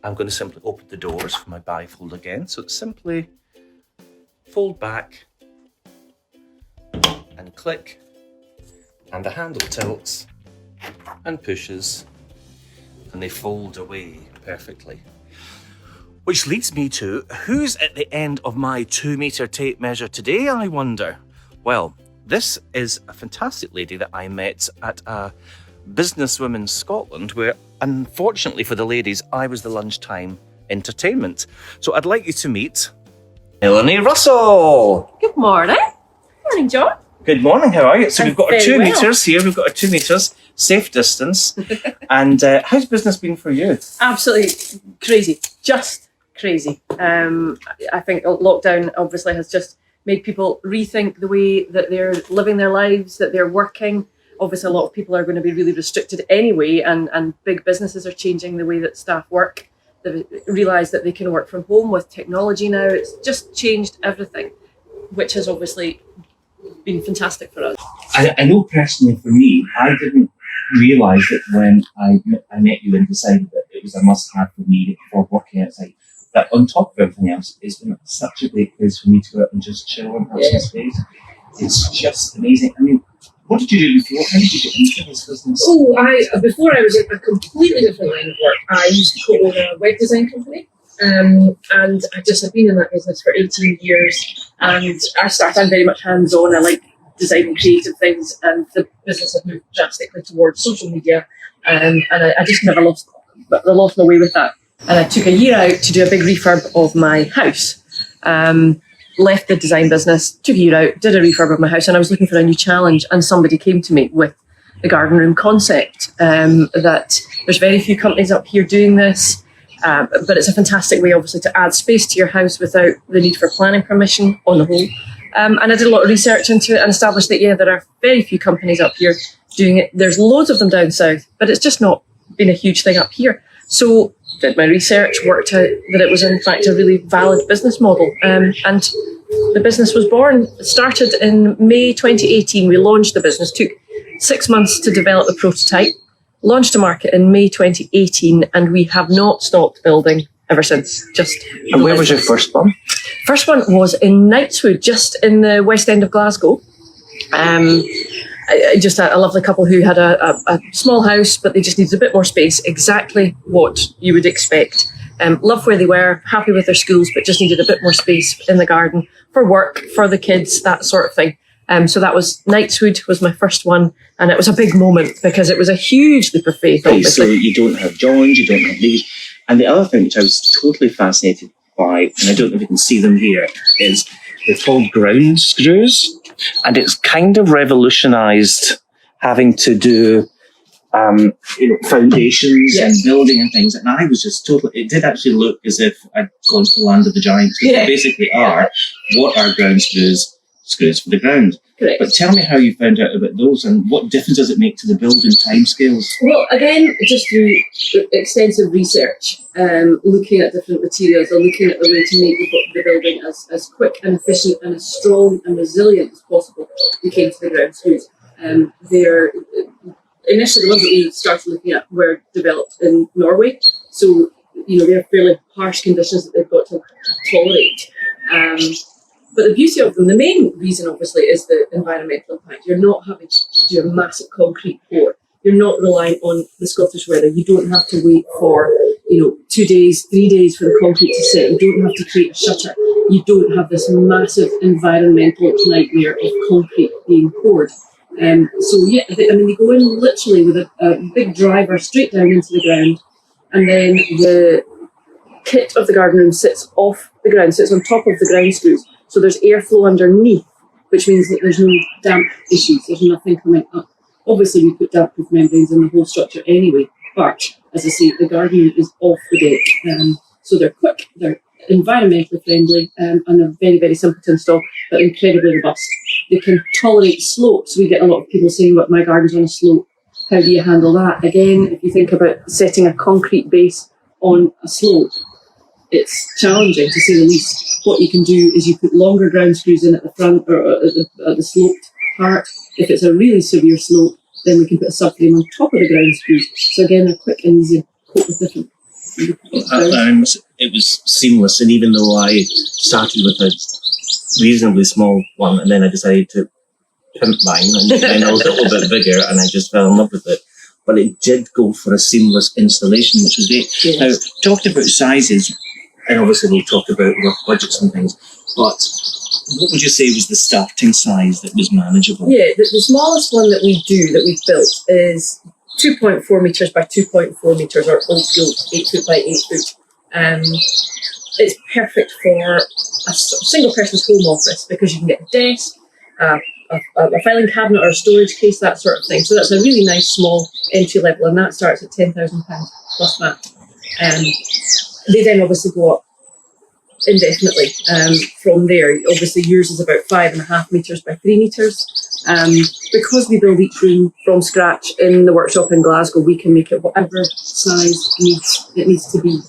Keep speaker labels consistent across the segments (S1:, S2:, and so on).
S1: I'm going to simply open the doors for my bifold again. So it's simply fold back and click, and the handle tilts and pushes, and they fold away perfectly. Which leads me to, who's at the end of my 2-metre tape measure today, I wonder? Well, this is a fantastic lady that I met at a Businesswomen Scotland, where unfortunately for the ladies, I was the lunchtime entertainment. So I'd like you to meet Melanie Russell.
S2: Good morning. Morning, John.
S1: Good morning, how are you? So we've got our 2
S2: well.
S1: metres here, we've got our 2 metres, safe distance. And how's business been for you?
S2: Absolutely crazy. Just crazy. I think lockdown obviously has just made people rethink the way that they're living their lives, that they're working. Obviously, a lot of people are going to be really restricted anyway, and big businesses are changing the way that staff work. They've realised that they can work from home with technology now. It's just changed everything, which has obviously been fantastic for us.
S1: I know personally for me, I didn't realise that when I met you and decided that it was a must-have for me for working outside, that on top of everything else, it's been such a great place for me to go out and just chill and have some space. It's just amazing. I mean, what did you do before? How did you get into this business?
S2: Before I was in a completely different line of work. I used to co-own a web design company. And I've been in that business for 18 years, and I'm very much hands-on. I like designing creative things, and the business has moved drastically towards social media, and I just never lost my way with that. And I took a year out to do a big refurb of my house. Left the design business, took a year out, did a refurb of my house, and I was looking for a new challenge, and somebody came to me with the garden room concept, that there's very few companies up here doing this. But it's a fantastic way, obviously, to add space to your house without the need for planning permission on the whole. And I did a lot of research into it and established that, there are very few companies up here doing it. There's loads of them down south, but it's just not been a huge thing up here. So did my research, worked out that it was, in fact, a really valid business model. And the business was born. It started in May 2018. We launched the business, took 6 months to develop the prototype. Launched to market in May 2018, and we have not stopped building ever since.
S1: And where was your first one?
S2: First one was in Knightswood, just in the west end of Glasgow. Just a lovely couple who had a small house, but they just needed a bit more space. Exactly what you would expect. Loved where they were, happy with their schools, but just needed a bit more space in the garden for work, for the kids, that sort of thing. So that was Knightswood was my first one, and it was a big moment because it was a huge leap of faith.
S1: So you don't have joins, you don't have these. And the other thing which I was totally fascinated by, and I don't know if you can see them here, is they're called ground screws, and it's kind of revolutionised having to do foundations and building and things. And I was just it did actually look as if I'd gone to the land of the giants. They basically are, what are ground screws for the ground.
S2: Correct.
S1: But tell me how you found out about those, and what difference does it make to the building timescales?
S2: Well, again, just through extensive research, looking at different materials and looking at the way to make the building as quick and efficient and as strong and resilient as possible, we came to the ground screws. They're initially the ones that we started looking at were developed in Norway, so they're fairly harsh conditions that they've got to tolerate. But the beauty of them, the main reason obviously is the environmental impact. You're not having to do a massive concrete pour. You're not relying on the Scottish weather. You don't have to wait for 2 days, 3 days for the concrete to set. You don't have to create a shutter. You don't have this massive environmental nightmare of concrete being poured. They go in literally with a big driver straight down into the ground, and then the kit of the garden room sits off the ground, sits on top of the ground screws. So there's airflow underneath, which means that there's no damp issues. There's nothing coming up. Obviously, we put damp-proof membranes in the whole structure anyway. But, as I say, the garden room is off the deck. So they're quick, they're environmentally friendly, and they're very, very simple to install, but incredibly robust. They can tolerate slopes. We get a lot of people saying, "But my garden's on a slope. How do you handle that?" Again, if you think about setting a concrete base on a slope, it's challenging to say the least. What you can do is you put longer ground screws in at the front or at the sloped part. If it's a really severe slope, then we can put a subframe on top of the ground screws. So again, they're quick and easy to cope with different
S1: It was seamless, and even though I started with a reasonably small one, and then I decided to pimp mine, and then I was a little bit bigger, and I just fell in love with it. But it did go for a seamless installation, which was great.
S2: Yes.
S1: Now, talked about sizes, and obviously we'll talk about rough budgets and things, but what would you say was the starting size that was manageable?
S2: Yeah, the smallest one that we've built is 2.4 metres by 2.4 metres, or old school 8 foot by 8 foot. It's perfect for a single person's home office because you can get a desk, a filing cabinet or a storage case, that sort of thing. So that's a really nice small entry level, and that starts at £10,000 plus that. They then obviously go up indefinitely from there. Obviously yours is about 5.5 metres by 3 metres. Because we build each room from scratch in the workshop in Glasgow, we can make it whatever size it needs to be.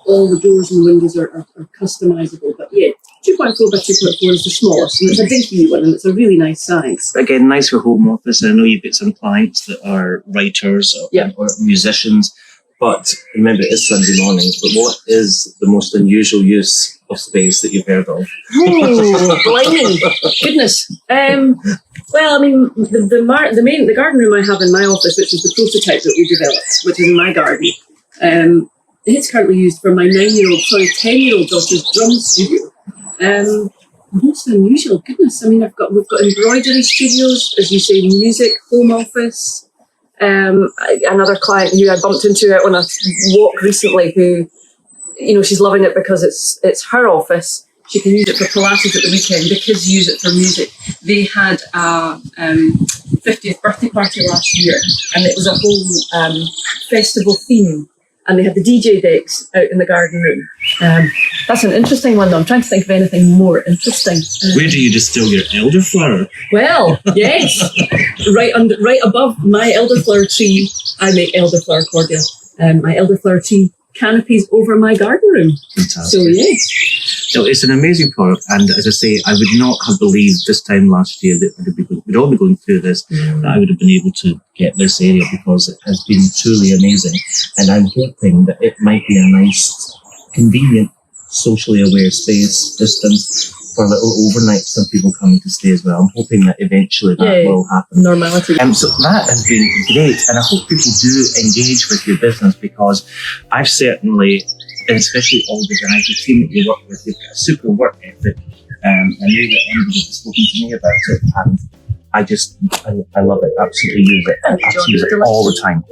S2: All the doors and windows are customisable, but yeah, 2.4 by 2.4 is the smallest, and it's a dinky one, and it's a really nice size.
S1: Again, nice for home office. I know you've got some clients that are writers or musicians, but remember, it is Sunday mornings. But what is the most unusual use of space that you've heard of?
S2: Oh, blimey, goodness. Well, I mean, the garden room I have in my office, which is the prototype that we developed, which is in my garden. It's currently used for my 10-year-old daughter's drum studio. Most unusual, goodness. I mean, we've got embroidery studios, as you say, music, home office. Another client who I bumped into out on a walk recently, who, she's loving it because it's her office. She can use it for Pilates at the weekend. The kids use it for music. They had a 50th birthday party last year, and it was a whole festival theme. And they had the DJ decks out in the garden room. That's an interesting one, though. I'm trying to think of anything more interesting.
S1: Where do you distill your elderflower?
S2: Well, yes. right above my elderflower tree, I make elderflower cordial. My elderflower tree canopies over my garden room.
S1: Fantastic.
S2: So, yes.
S1: No, it's an amazing product, and as I say, I would not have believed this time last year that we'd all be going through this, that I would have been able to get this area, because it has been truly amazing. And I'm hoping that it might be a nice, convenient, socially aware space, distance, for a little overnight, some people coming to stay as well. I'm hoping that eventually that will happen.
S2: Normality.
S1: So that has been great, and I hope people do engage with your business, because I've certainly, and especially all the guys, the team that you work with, you've got a super work ethic. I know that everybody's spoken to me about it, and I love it. Absolutely use it. I use it all the time.